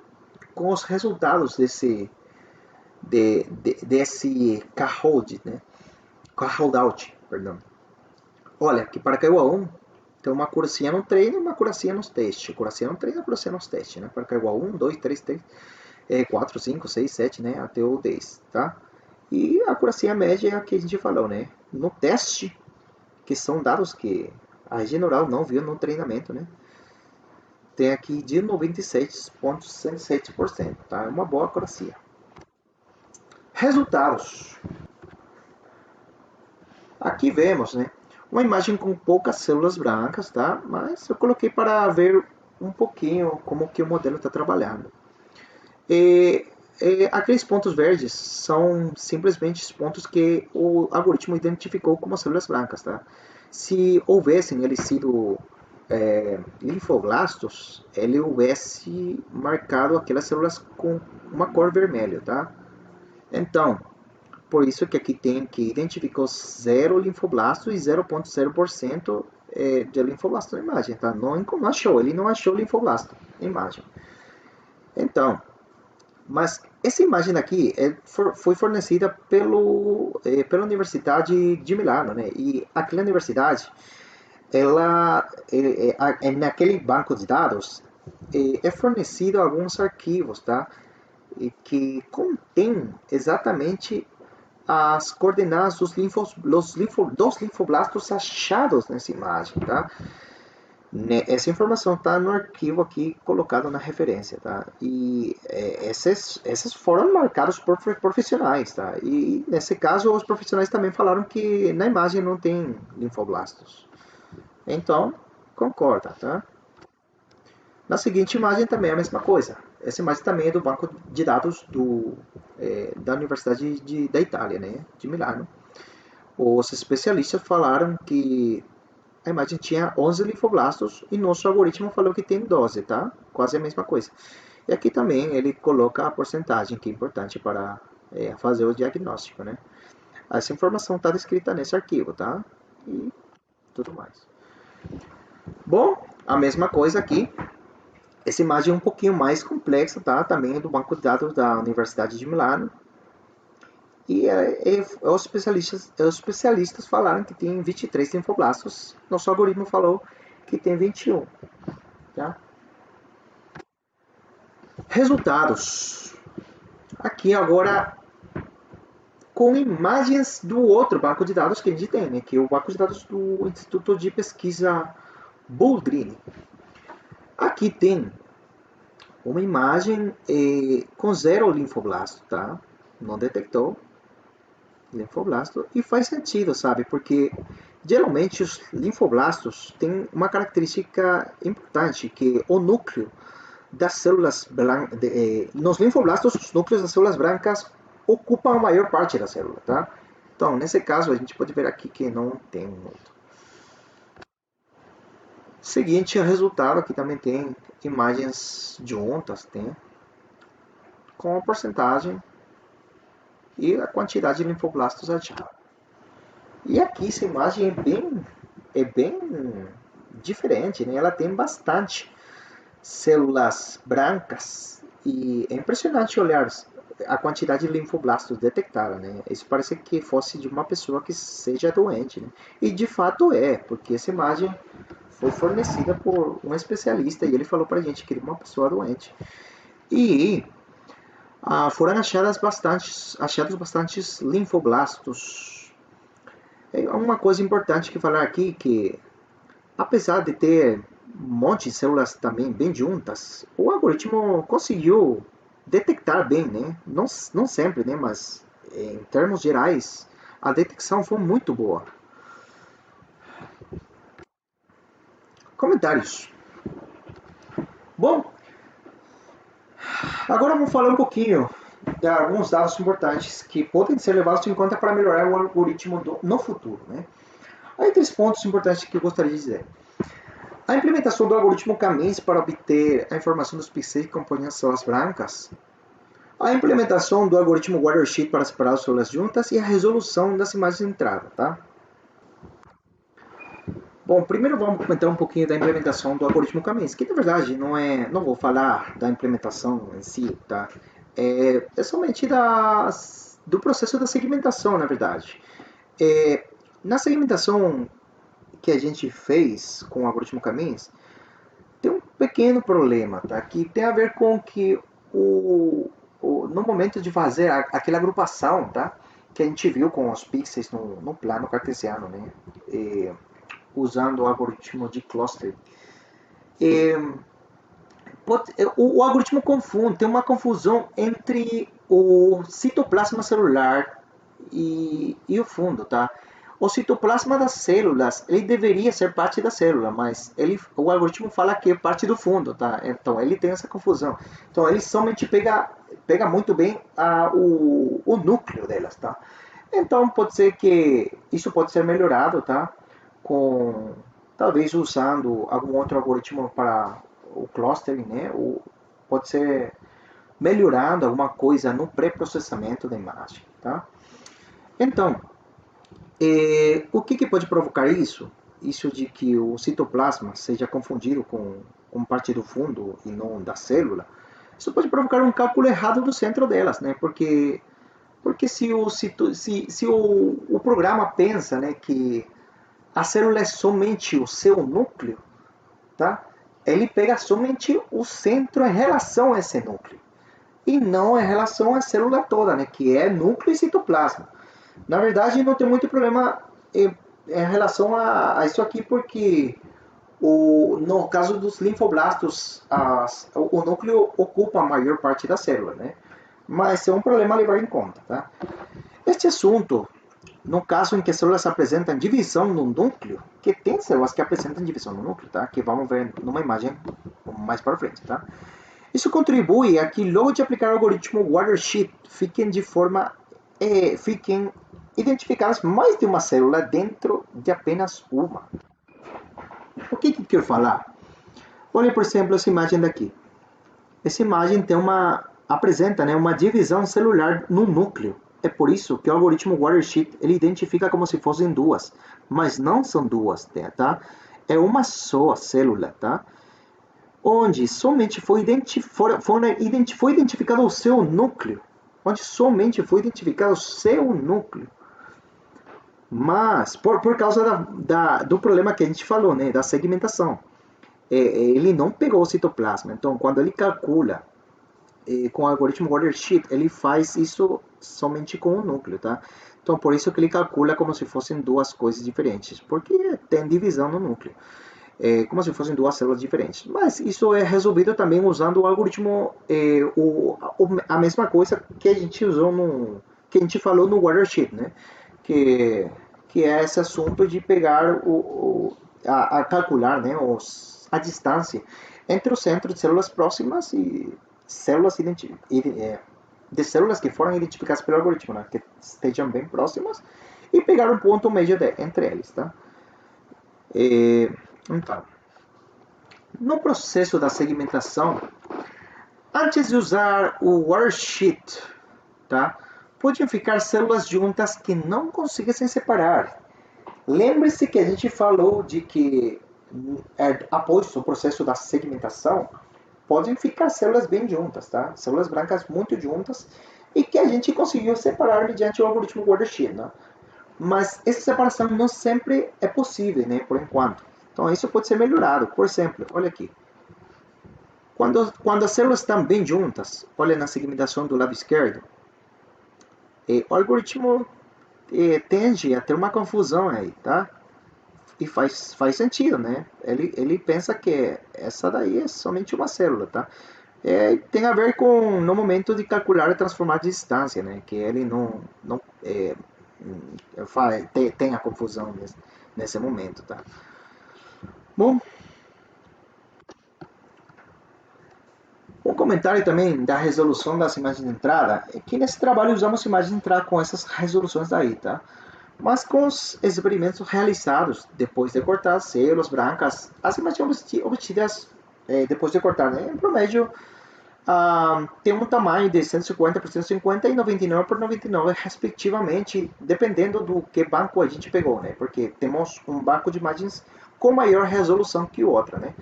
com os resultados desse Kahoot, né? Kahoot, perdão. Olha, que para KU1 tem uma curacia no treino e uma curacia nos testes. Curacia no treino e curacia nos testes, né? Para KU1, 2, 3, 4, 5, 6, 7, né? Até o 10, tá? E a curacia média é a que a gente falou, né? No teste, que são dados que a general não viu no treinamento, né? Tem aqui de 97,67%, tá? É uma boa curacia. Resultados. Aqui vemos, né? Uma imagem com poucas células brancas, tá? Mas eu coloquei para ver um pouquinho como que o modelo está trabalhando. Aqueles pontos verdes são simplesmente os pontos que o algoritmo identificou como células brancas, tá? Se houvessem eles sido linfoblastos, ele houvesse marcado aquelas células com uma cor vermelha, tá? Então, por isso que aqui tem que identificou 0 linfoblasto e 0,0% de linfoblasto na imagem, tá? Não achou, ele não achou linfoblasto na imagem. Então, mas essa imagem aqui foi fornecida pela Universidade de Milano, né? E aquela universidade, naquele banco de dados, fornecido alguns arquivos, tá? E que contém exatamente as coordenadas dos linfoblastos achados nessa imagem, tá? Essa informação está no arquivo aqui colocado na referência, tá? E esses foram marcados por profissionais, tá? E nesse caso os profissionais também falaram que na imagem não tem linfoblastos. Então, concorda, tá? Na seguinte imagem também é a mesma coisa. Essa imagem também é do banco de dados da Universidade da Itália, né? De Milano. Os especialistas falaram que a imagem tinha 11 linfoblastos e nosso algoritmo falou que tem 12, tá? Quase a mesma coisa. E aqui também ele coloca a porcentagem, que é importante para fazer o diagnóstico, né? Essa informação está descrita nesse arquivo, tá? E tudo mais. Bom, a mesma coisa aqui. Essa imagem é um pouquinho mais complexa, tá? Também é do banco de dados da Universidade de Milano. E os especialistas falaram que tem 23 linfoblastos. Nosso algoritmo falou que tem 21. Tá? Resultados. Aqui agora com imagens do outro banco de dados que a gente tem, né? Que é o banco de dados do Instituto de Pesquisa Boldrini. Aqui tem uma imagem com 0 linfoblasto, tá? Não detectou linfoblasto e faz sentido, sabe? Porque geralmente os linfoblastos têm uma característica importante, que é o núcleo das células brancas. Nos linfoblastos, os núcleos das células brancas ocupam a maior parte da célula, tá? Então, nesse caso, a gente pode ver aqui que não tem muito. Seguinte, o resultado aqui também tem imagens juntas, tem com a porcentagem e a quantidade de linfoblastos achados. E aqui essa imagem é bem diferente, né? Ela tem bastante células brancas e é impressionante olhar a quantidade de linfoblastos detectada, né? Isso parece que fosse de uma pessoa que seja doente, né? E de fato porque essa imagem foi fornecida por um especialista e ele falou pra gente que ele é uma pessoa doente. E foram achados bastantes linfoblastos. É uma coisa importante que falar aqui que apesar de ter um monte de células também bem juntas, o algoritmo conseguiu detectar bem, né? Não sempre, né? Mas em termos gerais, a detecção foi muito boa. Comentários. Bom, agora vamos falar um pouquinho dar alguns dados importantes que podem ser levados em conta para melhorar o algoritmo no futuro, né? Aí 3 pontos importantes que eu gostaria de dizer. A implementação do algoritmo K-means para obter a informação dos pixels que compõem as células brancas. A implementação do algoritmo Watersheet para separar as células juntas e a resolução das imagens de entrada, tá? Bom, primeiro vamos comentar um pouquinho da implementação do algoritmo K-means, que na verdade não vou falar da implementação em si, tá? É somente do processo da segmentação, na verdade. Na segmentação que a gente fez com o algoritmo K-means, tem um pequeno problema, tá? Que tem a ver com que no momento de fazer aquela agrupação, tá? Que a gente viu com os pixels no plano cartesiano, né? Usando o algoritmo de cluster. O algoritmo confunde, tem uma confusão entre o citoplasma celular e o fundo, tá? O citoplasma das células, ele deveria ser parte da célula, mas o algoritmo fala que é parte do fundo, tá? Então ele tem essa confusão. Então ele somente pega muito bem o núcleo delas, tá? Então pode ser que isso pode ser melhorado, tá? Talvez usando algum outro algoritmo para o clustering, né? Ou pode ser melhorando alguma coisa no pré-processamento da imagem, tá? Então, o que pode provocar isso? Isso de que o citoplasma seja confundido com parte do fundo e não da célula. Isso pode provocar um cálculo errado do centro delas, né? Porque se o programa pensa, né, que a célula é somente o seu núcleo, tá? Ele pega somente o centro em relação a esse núcleo e não em relação à célula toda, né, que é núcleo e citoplasma. Na verdade, não tem muito problema em relação a isso aqui, porque no caso dos linfoblastos, o núcleo ocupa a maior parte da célula, né? Mas é um problema a levar em conta, tá? Este assunto, no caso em que as células apresentam divisão no núcleo, que tem células que apresentam divisão no núcleo, tá? Que vamos ver numa imagem mais para frente, tá? Isso contribui a que logo de aplicar o algoritmo Watersheet fiquem identificadas mais de uma célula dentro de apenas uma. O que quero falar? Olha, por exemplo, essa imagem daqui. Essa imagem apresenta, né, uma divisão celular no núcleo. É por isso que o algoritmo Watersheet ele identifica como se fossem duas, mas não são duas, tá? É uma só célula, tá? Onde somente foi identificado o seu núcleo. Onde somente foi identificado o seu núcleo. Mas, por causa do problema que a gente falou, né, da segmentação, ele não pegou o citoplasma. Então, quando ele calcula com o algoritmo Watersheet, ele faz isso somente com o núcleo, tá? Então, por isso que ele calcula como se fossem duas coisas diferentes, porque tem divisão no núcleo. Como se fossem duas células diferentes. Mas isso é resolvido também usando o algoritmo, a mesma coisa que a gente usou que a gente falou no Watersheet, né? Que é esse assunto de pegar a calcular, né, a distância entre o centro de células próximas e células de células que foram identificadas pelo algoritmo, né, que estejam bem próximas, e pegar um ponto médio entre eles, tá? Então, no processo da segmentação, antes de usar o Watersheet, tá, podiam ficar células juntas que não conseguissem separar. Lembre-se que a gente falou de que após o processo da segmentação, podem ficar células bem juntas, tá? Células brancas muito juntas e que a gente conseguiu separar mediante o algoritmo Watersheet, né? Mas essa separação não sempre é possível, né? Por enquanto. Então isso pode ser melhorado. Por exemplo, olha aqui. Quando as células estão bem juntas, olha na segmentação do lado esquerdo, o algoritmo tende a ter uma confusão aí, tá? E faz sentido, né? Ele pensa que essa daí é somente uma célula, tá? Tem a ver no momento de calcular e transformar a distância, né? Que ele tem a confusão nesse momento, tá? Bom, Um comentário também da resolução das imagens de entrada é que nesse trabalho usamos imagens de entrada com essas resoluções daí, tá? Mas com os experimentos realizados depois de cortar as células brancas, as imagens obtidas depois de cortar, né, em promédio, tem um tamanho de 150 por 150 e 99 por 99, respectivamente, dependendo do que banco a gente pegou, né? Porque temos um banco de imagens com maior resolução que o outro, né?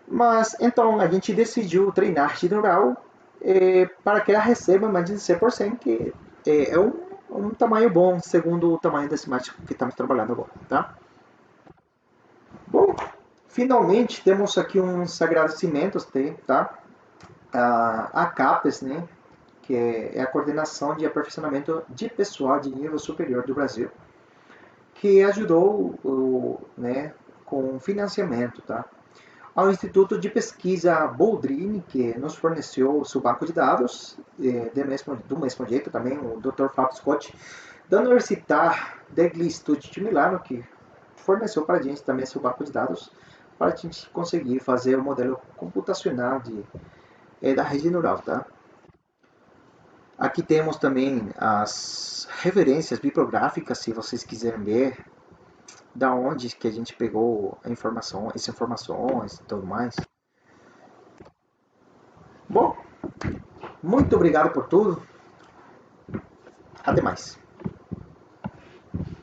Mas então a gente decidiu treinar a rede neural para que ela receba mais de 100%, que é um tamanho bom, segundo o tamanho desse imagem que estamos trabalhando agora, tá? Bom, finalmente temos aqui uns agradecimentos, tá? A CAPES, né? Que é a Coordenação de Aperfeiçoamento de Pessoal de Nível Superior do Brasil, que ajudou, né, com financiamento, tá? Ao Instituto de Pesquisa Boldrini, que nos forneceu o seu banco de dados, do mesmo jeito também o Dr. Fábio Scott, da Universidade degli Studi de Milano, que forneceu para a gente também seu banco de dados, para a gente conseguir fazer o modelo computacional da rede neural. Tá? Aqui temos também as referências bibliográficas, se vocês quiserem ver da onde que a gente pegou essas informações e tudo mais. Bom, muito obrigado por tudo. Até mais.